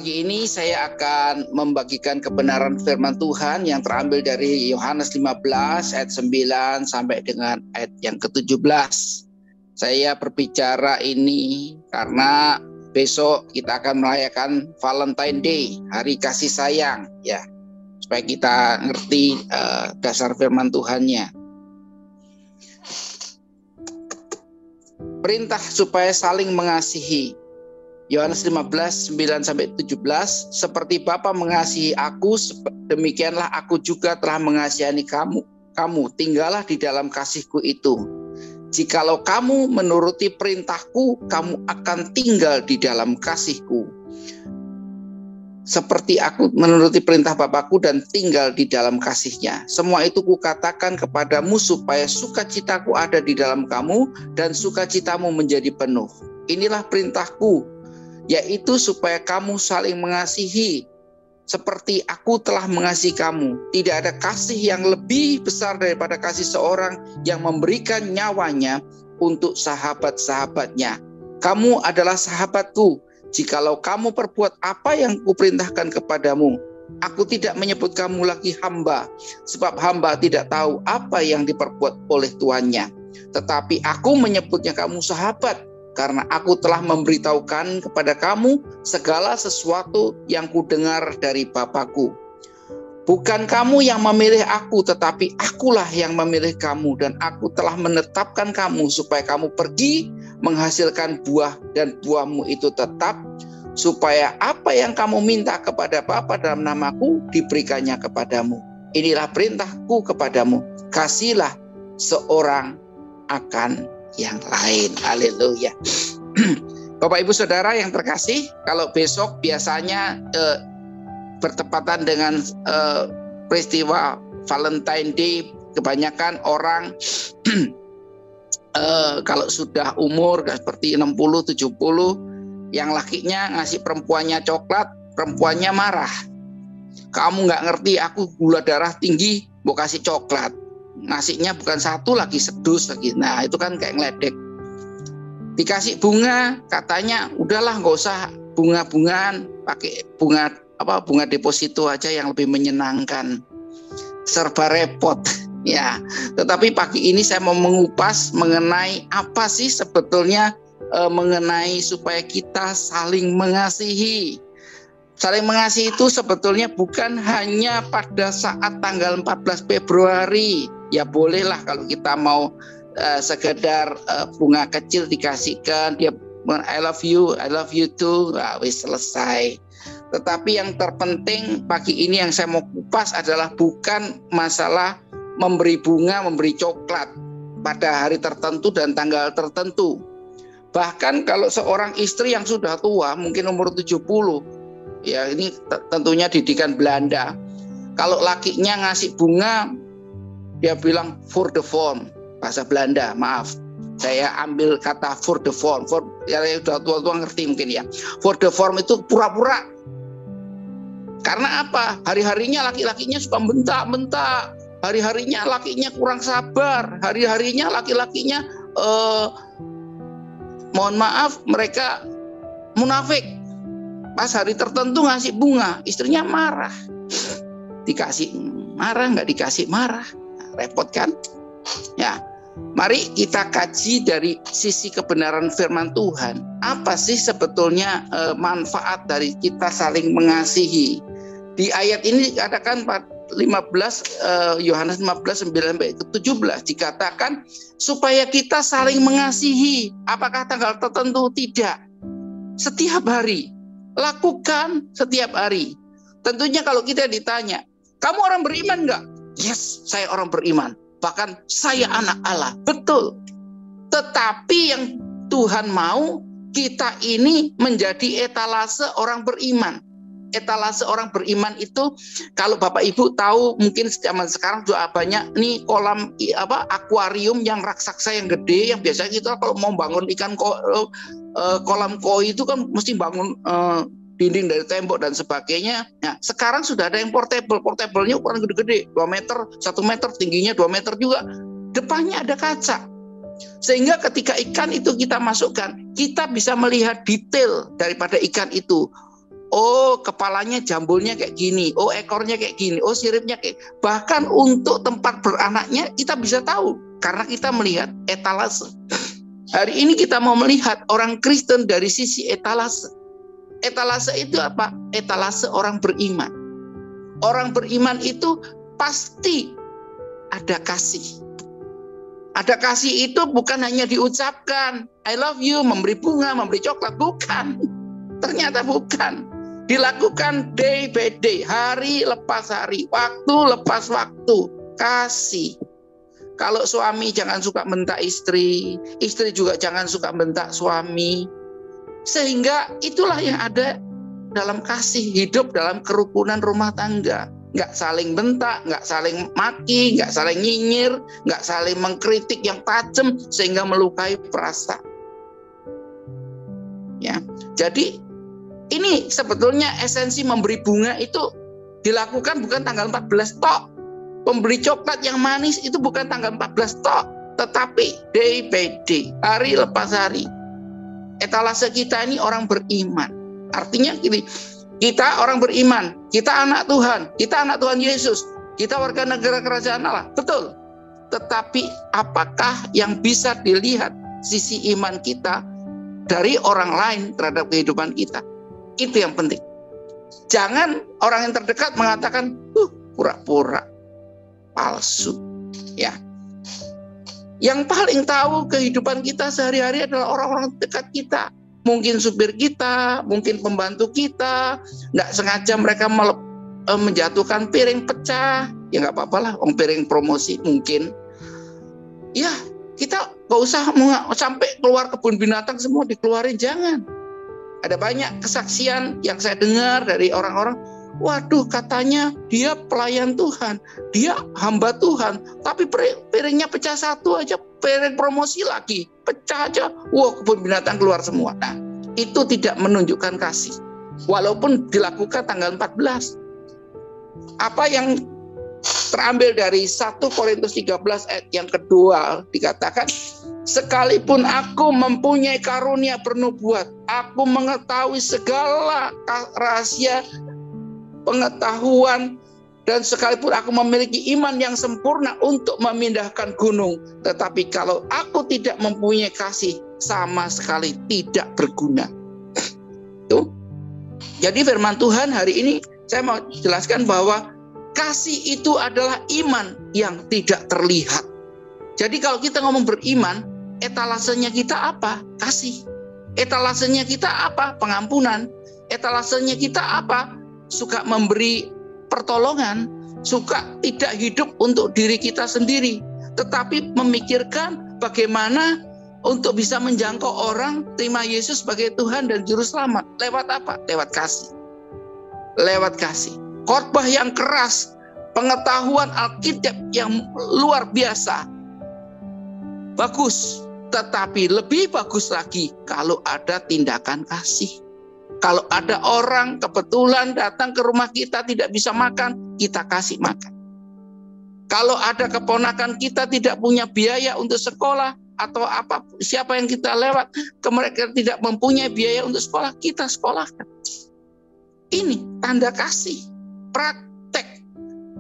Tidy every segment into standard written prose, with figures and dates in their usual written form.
Pagi ini saya akan membagikan kebenaran firman Tuhan yang terambil dari Yohanes 15 ayat 9 sampai dengan ayat yang ke-17. Saya berbicara ini karena besok kita akan merayakan Valentine Day, hari kasih sayang, ya, supaya kita ngerti dasar firman Tuhannya. Perintah supaya saling mengasihi. Yohanes 15, 9-17, seperti Bapa mengasihi aku, demikianlah aku juga telah mengasihani kamu. Kamu tinggallah di dalam kasihku itu. Jikalau kamu menuruti perintahku, kamu akan tinggal di dalam kasihku. Seperti aku menuruti perintah Bapakku dan tinggal di dalam kasihnya. Semua itu kukatakan kepadamu supaya sukacitaku ada di dalam kamu dan sukacitamu menjadi penuh. Inilah perintahku, yaitu supaya kamu saling mengasihi seperti aku telah mengasihi kamu. Tidak ada kasih yang lebih besar daripada kasih seorang yang memberikan nyawanya untuk sahabat-sahabatnya. Kamu adalah sahabatku jikalau kamu perbuat apa yang kuperintahkan kepadamu. Aku tidak menyebut kamu lagi hamba, sebab hamba tidak tahu apa yang diperbuat oleh tuannya. Tetapi aku menyebutnya kamu sahabat, karena aku telah memberitahukan kepada kamu segala sesuatu yang kudengar dari Bapakku. Bukan kamu yang memilih aku, tetapi akulah yang memilih kamu, dan aku telah menetapkan kamu supaya kamu pergi menghasilkan buah, dan buahmu itu tetap, supaya apa yang kamu minta kepada Bapa dalam namaku diberikannya kepadamu. Inilah perintahku kepadamu, kasihlah seorang akan yang lain. Haleluya. Bapak Ibu Saudara yang terkasih, kalau besok biasanya bertepatan dengan peristiwa Valentine Day, kebanyakan orang kalau sudah umur seperti 60-70, yang lakinya ngasih perempuannya coklat, perempuannya marah. Kamu nggak ngerti, aku gula darah tinggi, mau kasih coklat. Ngasihnya bukan satu lagi, sedus lagi. Nah, itu kan kayak ngeledek. Dikasih bunga, katanya udahlah nggak usah bunga-bungaan, pakai bunga deposito aja yang lebih menyenangkan. Serba repot, ya. Tetapi pagi ini saya mau mengupas mengenai apa sih sebetulnya mengenai supaya kita saling mengasihi. Saling mengasihi itu sebetulnya bukan hanya pada saat tanggal 14 Februari. Ya bolehlah kalau kita mau sekedar bunga kecil dikasihkan, dia I love you too, wis selesai. Tetapi yang terpenting pagi ini yang saya mau kupas adalah bukan masalah memberi bunga, memberi coklat pada hari tertentu dan tanggal tertentu. Bahkan kalau seorang istri yang sudah tua, mungkin umur 70, ya ini tentunya didikan Belanda. Kalau lakinya ngasih bunga, dia bilang for the form, bahasa Belanda, maaf. Saya ambil kata for the form. For, ya udah tua-tua ngerti mungkin ya. For the form itu pura-pura. Karena apa? Hari-harinya laki-lakinya suka bentak-bentak. Hari-harinya lakinya kurang sabar. Hari-harinya laki-lakinya mohon maaf, mereka munafik. Pas hari tertentu ngasih bunga, istrinya marah. Dikasih marah, nggak dikasih marah. Repot kan? Ya, mari kita kaji dari sisi kebenaran firman Tuhan. Apa sih sebetulnya manfaat dari kita saling mengasihi? Di ayat ini dikatakan 15 Yohanes 15 9-17 dikatakan supaya kita saling mengasihi. Apakah tanggal tertentu? Tidak. Setiap hari. Lakukan setiap hari. Tentunya kalau kita ditanya, kamu orang beriman enggak? Yes, saya orang beriman. Bahkan saya anak Allah. Betul. Tetapi yang Tuhan mau, kita ini menjadi etalase orang beriman. Etalase orang beriman itu, kalau Bapak Ibu tahu, mungkin zaman sekarang juga banyak nih kolam akuarium yang raksasa yang gede, yang biasanya kita kalau mau bangun ikan kolam koi itu kan mesti bangun dinding dari tembok dan sebagainya. Nah, sekarang sudah ada yang portable. Portable-nya ukuran gede-gede, 2 meter, 1 meter, tingginya 2 meter juga. Depannya ada kaca. Sehingga ketika ikan itu kita masukkan, kita bisa melihat detail daripada ikan itu. Oh, kepalanya jambulnya kayak gini. Oh, ekornya kayak gini. Oh, siripnya kayak. Bahkan untuk tempat beranaknya kita bisa tahu karena kita melihat etalase. Hari ini kita mau melihat orang Kristen dari sisi etalase. Etalase itu apa? Etalase orang beriman. Orang beriman itu pasti ada kasih. Ada kasih itu bukan hanya diucapkan, I love you, memberi bunga, memberi coklat, bukan. Ternyata bukan. Dilakukan day by day, hari lepas hari, waktu lepas waktu. Kasih. Kalau suami jangan suka bentak istri, istri juga jangan suka bentak suami. Sehingga itulah yang ada dalam kasih, hidup dalam kerukunan rumah tangga. Nggak saling bentak, nggak saling maki, nggak saling nyinyir, nggak saling mengkritik yang tajam sehingga melukai perasaan. Ya, jadi ini sebetulnya esensi memberi bunga itu dilakukan bukan tanggal 14 tok. Memberi coklat yang manis itu bukan tanggal 14 tok, tetapi day by day, hari lepas hari. Etalase kita ini orang beriman. Artinya gini, kita orang beriman, kita anak Tuhan Yesus, kita warga negara kerajaan Allah, betul. Tetapi apakah yang bisa dilihat sisi iman kita dari orang lain terhadap kehidupan kita? Itu yang penting. Jangan orang yang terdekat mengatakan, pura-pura, palsu. Ya. Yang paling tahu kehidupan kita sehari-hari adalah orang-orang dekat kita. Mungkin supir kita, mungkin pembantu kita, nggak sengaja mereka menjatuhkan piring pecah, ya nggak apa-apa lah, piring promosi mungkin. Ya, kita nggak usah sampai keluar kebun binatang semua dikeluarin, jangan. Ada banyak kesaksian yang saya dengar dari orang-orang, waduh katanya dia pelayan Tuhan, dia hamba Tuhan, tapi piringnya pecah satu aja, piring promosi lagi, pecah aja, wah kebun binatang keluar semua. Nah, itu tidak menunjukkan kasih, walaupun dilakukan tanggal 14. Apa yang terambil dari 1 Korintus 13 ayat yang kedua dikatakan, sekalipun aku mempunyai karunia bernubuat, aku mengetahui segala rahasia pengetahuan, dan sekalipun aku memiliki iman yang sempurna untuk memindahkan gunung, tetapi kalau aku tidak mempunyai kasih, sama sekali tidak berguna. Tuh. Jadi firman Tuhan hari ini saya mau jelaskan bahwa kasih itu adalah iman yang tidak terlihat. Jadi kalau kita ngomong beriman, etalasenya kita apa? Kasih. Etalasenya kita apa? Pengampunan. Etalasenya kita apa? Suka memberi pertolongan, suka tidak hidup untuk diri kita sendiri, tetapi memikirkan bagaimana untuk bisa menjangkau orang terima Yesus sebagai Tuhan dan Juru Selamat. Lewat apa? Lewat kasih. Lewat kasih. Khotbah yang keras, pengetahuan Alkitab yang luar biasa. Bagus, tetapi lebih bagus lagi kalau ada tindakan kasih. Kalau ada orang kebetulan datang ke rumah kita tidak bisa makan, kita kasih makan. Kalau ada keponakan kita tidak punya biaya untuk sekolah, atau apa siapa yang kita lewat ke mereka tidak mempunyai biaya untuk sekolah, kita sekolahkan. Ini tanda kasih, praktek.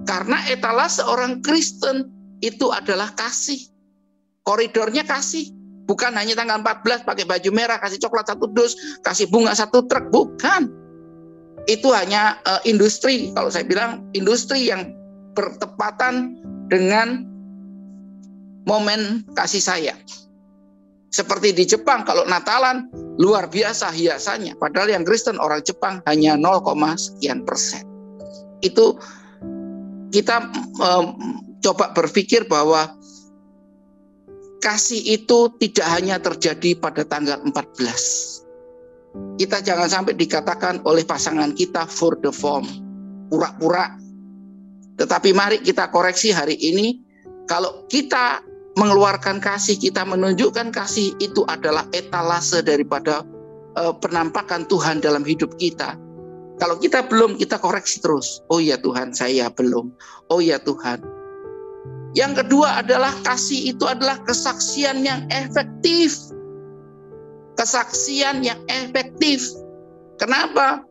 Karena etalase seorang Kristen itu adalah kasih. Koridornya kasih. Bukan hanya tanggal 14 pakai baju merah, kasih coklat 1 dus, kasih bunga 1 truk, bukan. Itu hanya industri, kalau saya bilang industri yang bertepatan dengan momen kasih sayang. Seperti di Jepang, kalau Natalan luar biasa hiasannya, padahal yang Kristen orang Jepang hanya 0,sekian persen. Itu kita coba berpikir bahwa kasih itu tidak hanya terjadi pada tanggal 14. Kita jangan sampai dikatakan oleh pasangan kita for the form, pura-pura. Tetapi mari kita koreksi hari ini, kalau kita mengeluarkan kasih, kita menunjukkan kasih, itu adalah etalase daripada penampakan Tuhan dalam hidup kita. Kalau kita belum, kita koreksi terus. Oh ya Tuhan, saya belum. Oh ya Tuhan. Yang kedua adalah kasih itu adalah kesaksian yang efektif. Kesaksian yang efektif. Kenapa?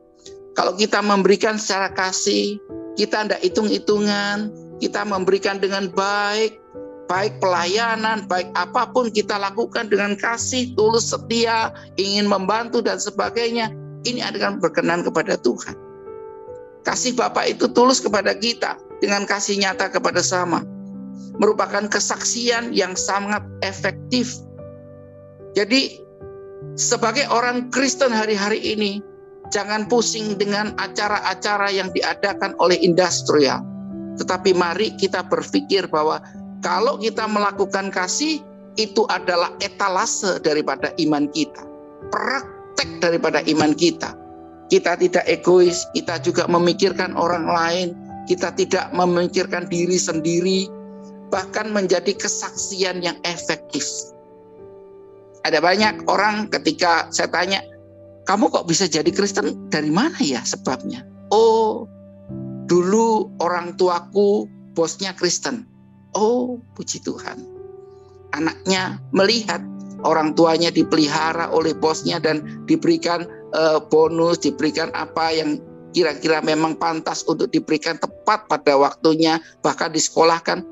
Kalau kita memberikan secara kasih, kita tidak hitung-hitungan, kita memberikan dengan baik pelayanan, baik apapun kita lakukan dengan kasih, tulus, setia, ingin membantu dan sebagainya, ini akan berkenan kepada Tuhan. Kasih Bapa itu tulus kepada kita dengan kasih nyata kepada sama, merupakan kesaksian yang sangat efektif. Jadi sebagai orang Kristen hari-hari ini, jangan pusing dengan acara-acara yang diadakan oleh industrial. Tetapi mari kita berpikir bahwa kalau kita melakukan kasih, itu adalah etalase daripada iman kita, praktek daripada iman kita. Kita tidak egois, kita juga memikirkan orang lain, kita tidak memikirkan diri sendiri, bahkan menjadi kesaksian yang efektif. Ada banyak orang ketika saya tanya, kamu kok bisa jadi Kristen? Dari mana ya sebabnya? Oh, dulu orang tuaku bosnya Kristen. Oh, puji Tuhan. Anaknya melihat orang tuanya dipelihara oleh bosnya dan diberikan bonus, diberikan apa yang kira-kira memang pantas untuk diberikan tepat pada waktunya, bahkan disekolahkan.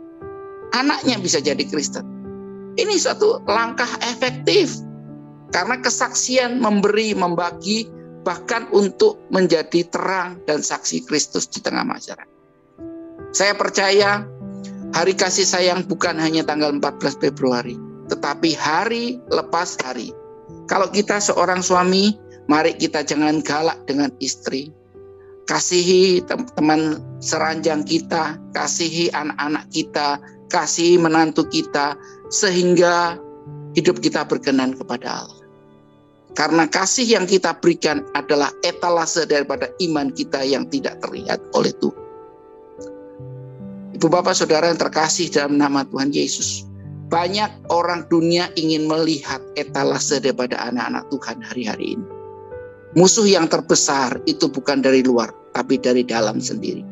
Anaknya bisa jadi Kristen. Ini suatu langkah efektif. Karena kesaksian memberi, membagi, bahkan untuk menjadi terang dan saksi Kristus di tengah masyarakat. Saya percaya hari kasih sayang bukan hanya tanggal 14 Februari, tetapi hari lepas hari. Kalau kita seorang suami, mari kita jangan galak dengan istri. Kasihi teman seranjang kita, kasihi anak-anak kita, kasihi menantu kita, sehingga hidup kita berkenan kepada Allah. Karena kasih yang kita berikan adalah etalase daripada iman kita yang tidak terlihat oleh Tuhan. Ibu bapak saudara yang terkasih dalam nama Tuhan Yesus, banyak orang dunia ingin melihat etalase daripada anak-anak Tuhan hari-hari ini. Musuh yang terbesar itu bukan dari luar, tapi dari dalam sendiri.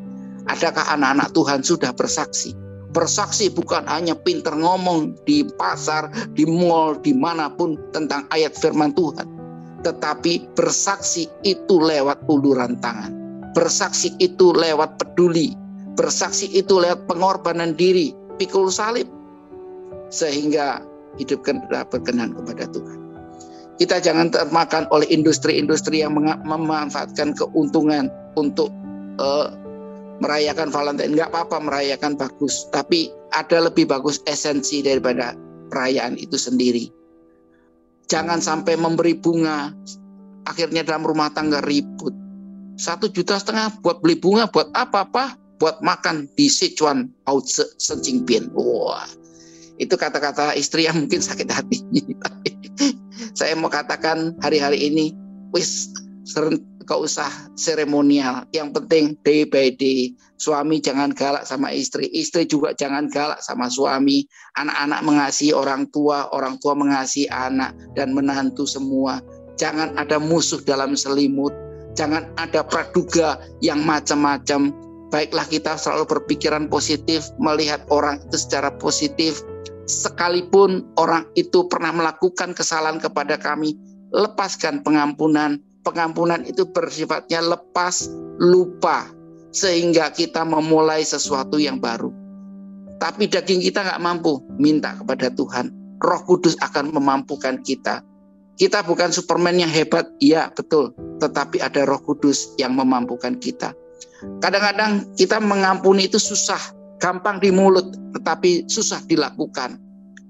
Adakah anak-anak Tuhan sudah bersaksi? Bersaksi bukan hanya pinter ngomong di pasar, di mall, dimanapun tentang ayat firman Tuhan. Tetapi bersaksi itu lewat uluran tangan. Bersaksi itu lewat peduli. Bersaksi itu lewat pengorbanan diri, pikul salib. Sehingga hidup kita berkenan kepada Tuhan. Kita jangan termakan oleh industri-industri yang memanfaatkan keuntungan untuk merayakan Valentine. Enggak apa-apa merayakan, bagus, tapi ada lebih bagus esensi daripada perayaan itu sendiri. Jangan sampai memberi bunga, akhirnya dalam rumah tangga ribut. 1,5 juta buat beli bunga, buat apa-apa? Buat makan di Sichuan Haozi Senjingbian. Wah, itu kata-kata istri yang mungkin sakit hati. Saya mau katakan hari-hari ini, wis gak usah seremonial. Yang penting day by day. Suami jangan galak sama istri. Istri juga jangan galak sama suami. Anak-anak mengasihi orang tua mengasihi anak dan menantu semua. Jangan ada musuh dalam selimut. Jangan ada praduga yang macam-macam. Baiklah kita selalu berpikiran positif, melihat orang itu secara positif. Sekalipun orang itu pernah melakukan kesalahan kepada kami, lepaskan pengampunan. Pengampunan itu bersifatnya lepas lupa, sehingga kita memulai sesuatu yang baru. Tapi daging kita nggak mampu, minta kepada Tuhan. Roh Kudus akan memampukan kita. Kita bukan Superman yang hebat, iya betul, tetapi ada Roh Kudus yang memampukan kita. Kadang-kadang kita mengampuni itu susah, gampang di mulut, tetapi susah dilakukan.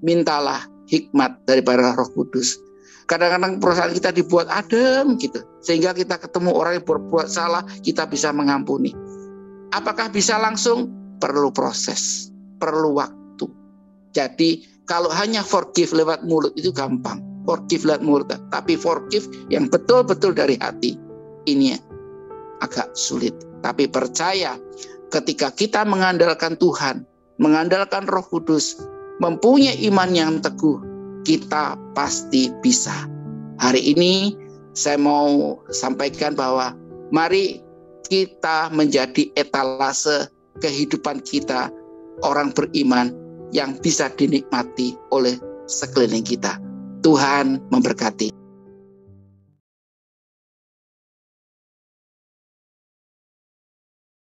Mintalah hikmat daripada Roh Kudus. Kadang-kadang perusahaan kita dibuat adem gitu, sehingga kita ketemu orang yang berbuat salah, kita bisa mengampuni. Apakah bisa langsung? Perlu proses, perlu waktu. Jadi kalau hanya forgive lewat mulut itu gampang, forgive lewat mulut, tapi forgive yang betul-betul dari hati, ini agak sulit. Tapi percaya, ketika kita mengandalkan Tuhan, mengandalkan Roh Kudus, mempunyai iman yang teguh, kita pasti bisa. Hari ini saya mau sampaikan bahwa mari kita menjadi etalase kehidupan kita, orang beriman yang bisa dinikmati oleh sekeliling kita. Tuhan memberkati.